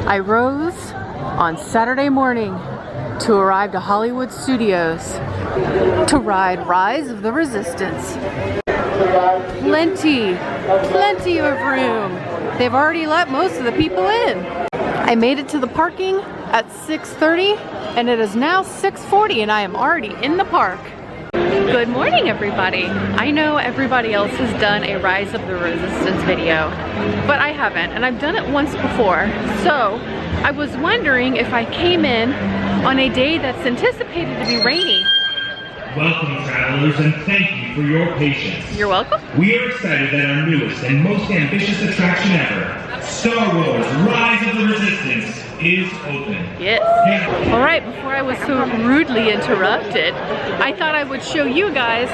I rose on Saturday morning to arrive to Hollywood Studios to ride Rise of the Resistance. Plenty of room. They've already let most of the people in. I made it to the parking at 6:30 and it is now 6:40 and I am already in the park. Good morning, everybody. I know everybody else has done a Rise of the Resistance video, but I haven't, and I've done it once before. So I was wondering if I came in on a day that's anticipated to be rainy. Welcome, travelers, and thank you for your patience. You're welcome. We are excited that our newest and most ambitious attraction ever, Star Wars Rise of the Resistance, is open. Yes. Yeah. All right, before I was so rudely interrupted, I thought I would show you guys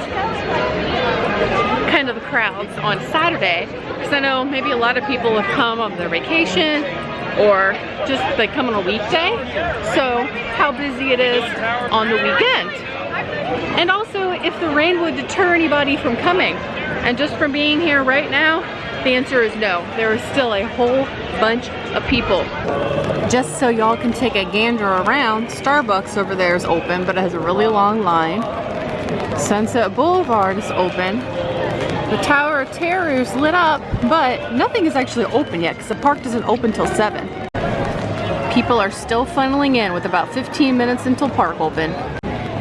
kind of the crowds on Saturday, because I know maybe a lot of people have come on their vacation or just like come on a weekday. So how busy it is on the weekend. And also if the rain would deter anybody from coming. And just from being here right now, the answer is no. There is still a whole bunch of people. Just so y'all can take a gander around, Starbucks over there is open, but it has a really long line. Sunset Boulevard is open. The Tower of Terror is lit up, but nothing is actually open yet because the park doesn't open till 7. People are still funneling in with about 15 minutes until park open.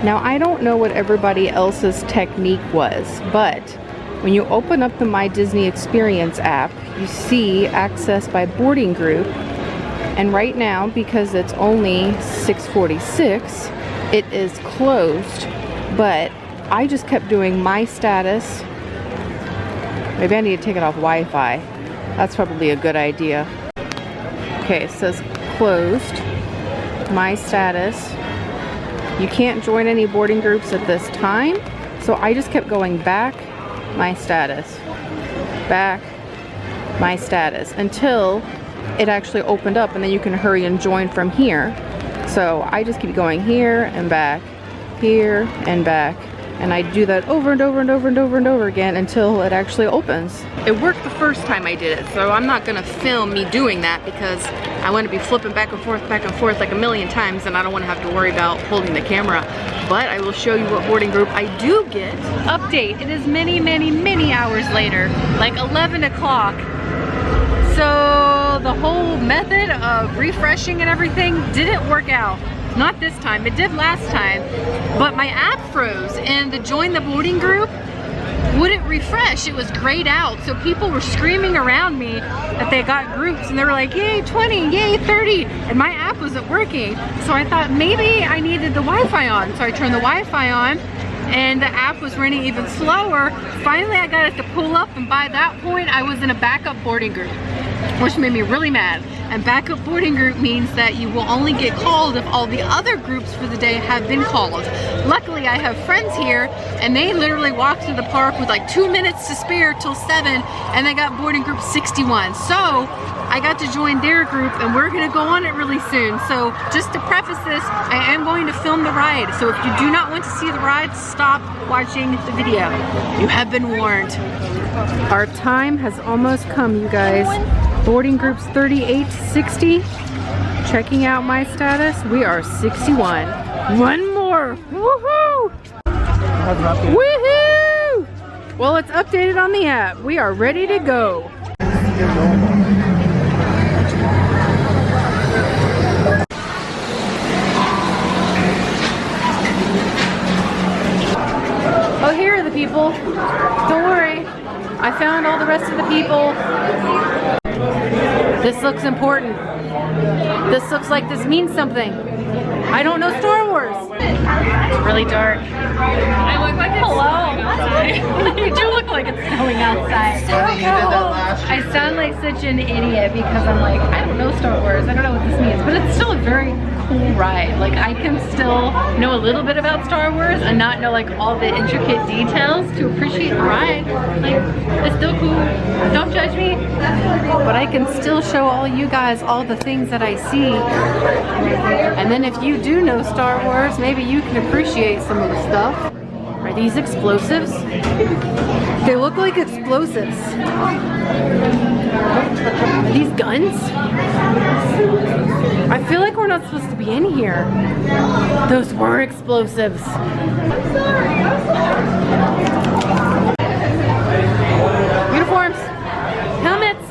Now, I don't know what everybody else's technique was, but when you open up the My Disney Experience app, you see access by boarding group. And right now, because it's only 6:46, it is closed. But I just kept doing my status. Maybe I need to take it off Wi-Fi. That's probably a good idea. Okay, it says closed. My status. You can't join any boarding groups at this time. So I just kept going back, my status, back, my status, until it actually opened up, and then you can hurry and join from here. So I just keep going here and back, here and back, and I do that over and over and over and over and over again until it actually opens. It worked the first time I did it, so I'm not gonna film me doing that because I want to be flipping back and forth like a million times, and I don't want to have to worry about holding the camera. But I will show you what boarding group I do get. Update, it is many hours later, like 11 o'clock. So the whole method of refreshing and everything didn't work out. Not this time, it did last time, but my app froze and the join the boarding group wouldn't refresh. It was grayed out, so people were screaming around me that they got groups and they were like, yay 20, yay 30, and my app wasn't working. So I thought maybe I needed the Wi-Fi on, so I turned the Wi-Fi on and the app was running even slower. Finally I got it to pull up, and by that point I was in a backup boarding group, which made me really mad. And backup boarding group means that you will only get called if all the other groups for the day have been called. Luckily, I have friends here, and they literally walked to the park with like 2 minutes to spare till 7, and they got boarding group 61. So I got to join their group, and we're gonna go on it really soon. So just to preface this, I am going to film the ride. So if you do not want to see the ride, stop watching the video. You have been warned. Our time has almost come, you guys. Boarding groups 38 to 60. Checking out my status. We are 61. One more. Woohoo! Woohoo! Well, it's updated on the app. We are ready to go. Oh, here are the people. Don't worry. I found all the rest of the people. This looks important. This looks like this means something. I don't know Star Wars. It's really dark. I look like it's snowing outside. You do look like it's snowing outside. So cold. I sound like such an idiot because I'm like, I don't know Star Wars. I don't know what this means. But it's still a very cool ride. Like, I can still know a little bit about Star Wars and not know like all the intricate details to appreciate the ride. Like, it's still cool. Don't judge me. But I can still show all you guys all the things that I see. And then if you do know Star Wars, maybe you can appreciate some of the stuff. Are these explosives? They look like explosives. Are these guns? feel like we're not supposed to be in here. Those were explosives. Uniforms, helmets,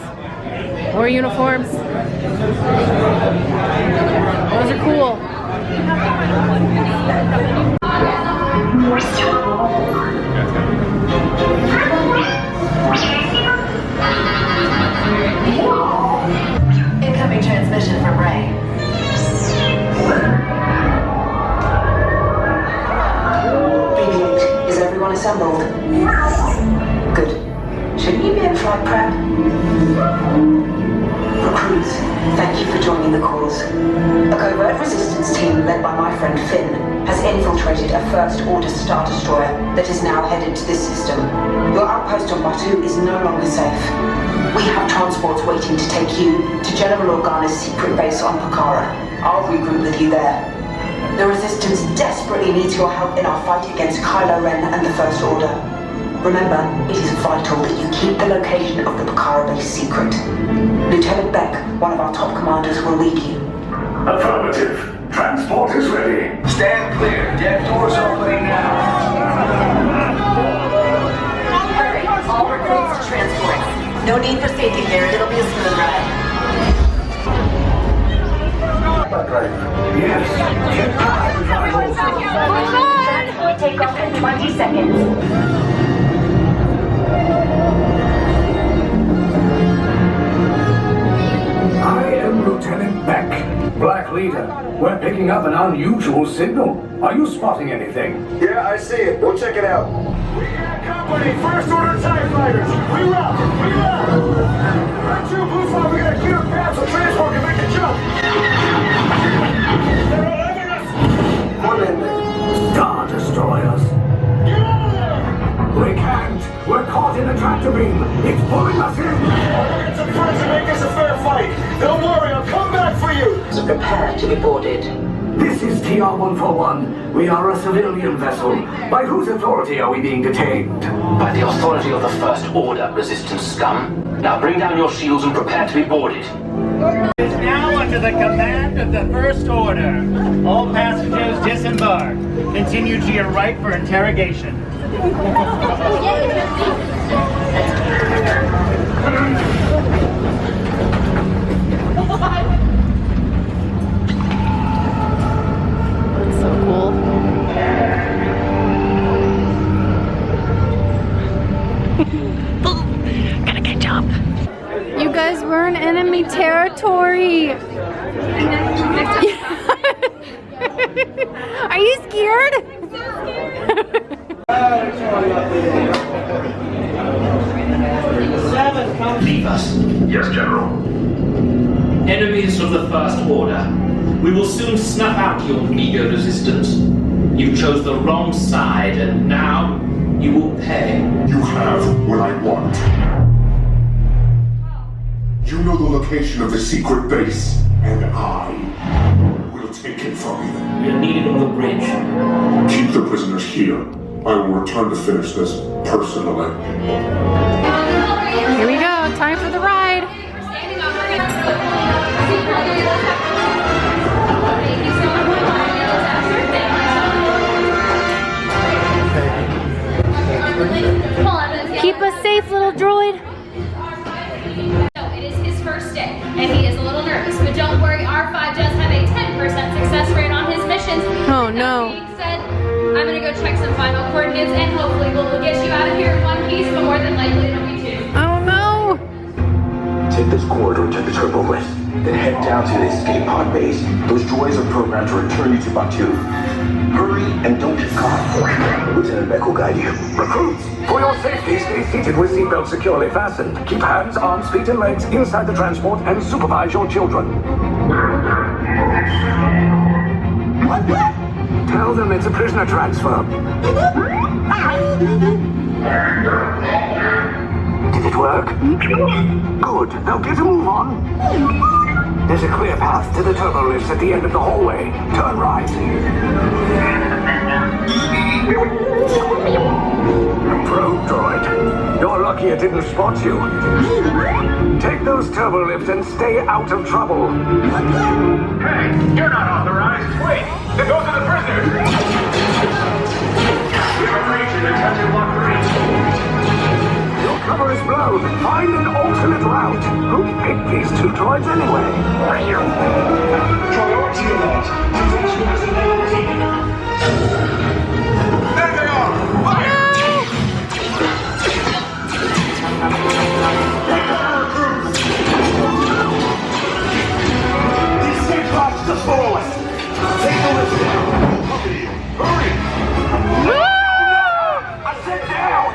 more uniforms. Those are cool. Incoming transmission from Ray. BB-8, is everyone assembled? Good. Shouldn't you be in flight prep? Recruits, thank you for joining the cause. A covert resistance team led by my friend Finn has infiltrated a First Order Star Destroyer that is now headed to this system. Your outpost on Batu is no longer safe. We have transports waiting to take you to General Organa's secret base on Pokhara. I'll regroup with you there. The Resistance desperately needs your help in our fight against Kylo Ren and the First Order. Remember, it is vital that you keep the location of the Pokhara base secret. Lieutenant Beck, one of our top commanders, will lead you. Affirmative. Transport is ready. Stand clear. Deck doors opening now. Hurry, all recruits to transports. No need for safety gear. It'll be a smooth ride. Yes. Transport takeoff in 20 seconds. I am Lieutenant Beck, Black Leader. We're picking up an unusual signal. Are you spotting anything? Yeah, I see it. Go check it out. We got company, First Order TIE Fighters. We route. Right, two Blue Flag, we got a clear path so transport can make the jump. They're all over us. Star Destroyers. Get out of there! We can't. We're caught in a tractor beam. It's pulling us in. I'll get some friends and make this a fair fight. Don't worry, I'll come back for you. So prepare to be boarded. This is TR-141. We are a civilian vessel. By whose authority are we being detained? By the authority of the First Order, Resistance scum. Now bring down your shields and prepare to be boarded. Is now under the command of the First Order. All passengers disembark. Continue to your right for interrogation. So cool. Gotta catch up. You guys were in enemy territory. Are you scared? Leave us. Yes, General. Enemies of the First Order. We will soon snuff out your meager resistance. You chose the wrong side, and now you will pay. You have what I want. You know the location of the secret base, and I will take it from you. We're needed on the bridge. Keep the prisoners here. I will return to finish this personally. Here we go. Time for the ride. Keep us safe, little droid. No, it is his first day, and he is a little nervous. But don't worry, R5 does have a 10% success rate on his missions. Oh no. That being said, I'm gonna go check some final coordinates, and hopefully we'll get you out of here in one piece, but more than likely it'll be two. Oh no. Take this corridor to the turbo lift. Then head down to the escape pod base. Those droids are programmed to return you to Batu. Hurry and don't get caught. Lieutenant Beck will guide you. Recruits, for your safety, stay seated with seatbelts securely fastened. Keep hands, arms, feet, and legs inside the transport and supervise your children. Tell them it's a prisoner transfer. Did it work? Good. Now get a move on. There's a clear path to the turbo lifts at the end of the hallway. Turn right. Probe droid. You're lucky it didn't spot you. Take those turbo lifts and stay out of trouble. Hey, you're not authorized. Wait, those are the prisoners. Immigration attention block 3. Your cover is blown. Find an alternate route. Who picked these two droids anyway? Priority alert. Detection has been overtaken. There they are! Fire! The escape pod's the smallest. Take the lift down. Hurry! No! I said down!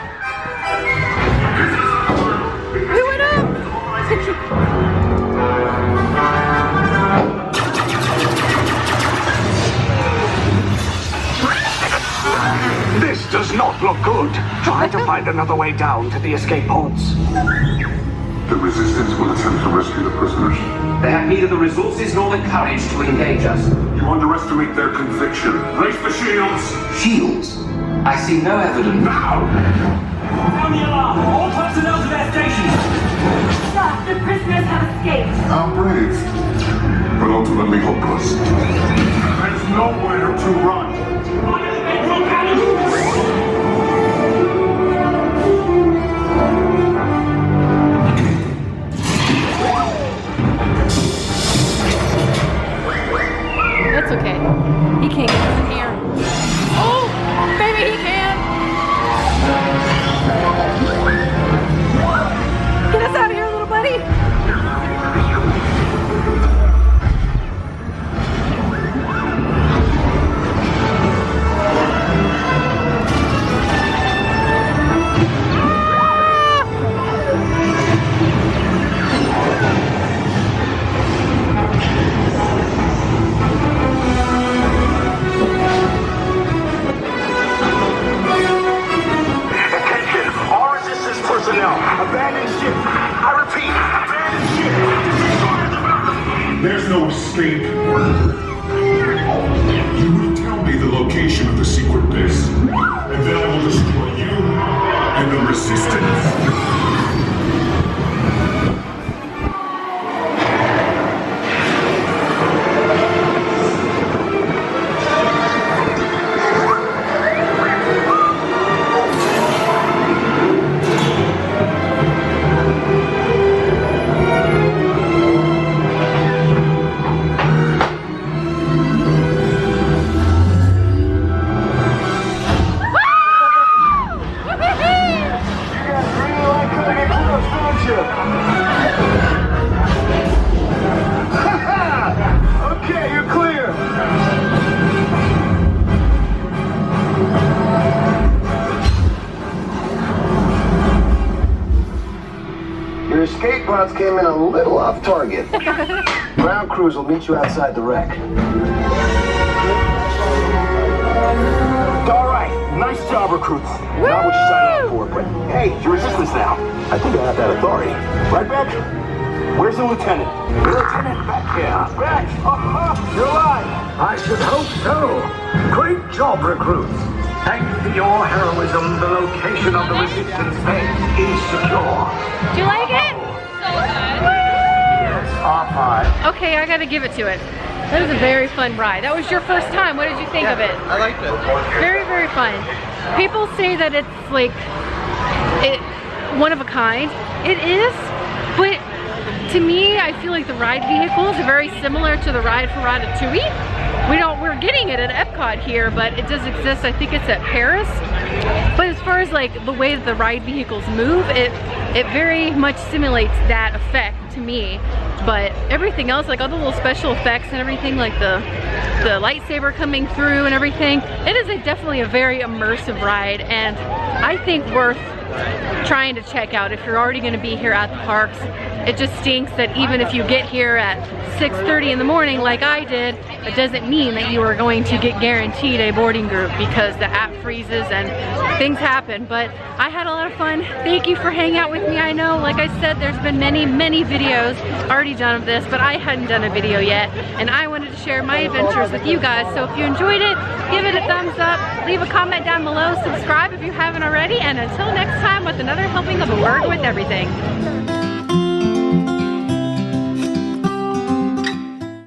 We went up! This does not look good. Try to find another way down to the escape pods. The Resistance will attempt to rescue the prisoners. They have neither the resources nor the courage to engage us. You underestimate their conviction. Raise the shields! Shields? I see no evidence. Now! Sound the alarm! All personnel to their stations! Sir, the prisoners have escaped. How brave, but ultimately hopeless. There's nowhere to run. That's okay. He can't get us in here. Oh, maybe he can. Get us out of here, little buddy. Abandon ship! I repeat, abandon ship! There's no escape. You will tell me the location of the secret base, and then I will destroy you and the Resistance. Okay, you're clear! Your escape pods came in a little off target. Ground crews will meet you outside the wreck. All right, nice job, recruits. Not what you signed up for, but hey, you're resistance now. I think I have that authority. Right, Berger? Where's the lieutenant? The lieutenant back here. Back! You're alive! I should hope so. Great job, recruits. Thanks to your heroism, the location of the resistance base is secure. Do you like it? So good. Yes, R5. Okay, I gotta give it to it. That was a very fun ride. That was your first time. What did you think of it? I liked it. Very, very fun. People say that it's like one of a kind. It is, but to me, I feel like the ride vehicles are very similar to the ride for Ratatouille. We're getting it at Epcot here, but it does exist. I think it's at Paris. But as far as like the way that the ride vehicles move, it very much simulates that effect to me. But everything else, like all the little special effects and everything, like the lightsaber coming through and everything, it is definitely a very immersive ride, and I think worth trying to check out if you're already going to be here at the parks. It just stinks that even if you get here at 6:30 in the morning like I did, it doesn't mean that you are going to get guaranteed a boarding group, because the app freezes and things happen. But I had a lot of fun. Thank you for hanging out with me. I know, like I said, there's been many videos already done of this, but I hadn't done a video yet, and I wanted to share my adventures with you guys. So if you enjoyed it, give it a thumbs up, leave a comment down below, subscribe if you haven't already, and until next time with another helping of A Word with Everything.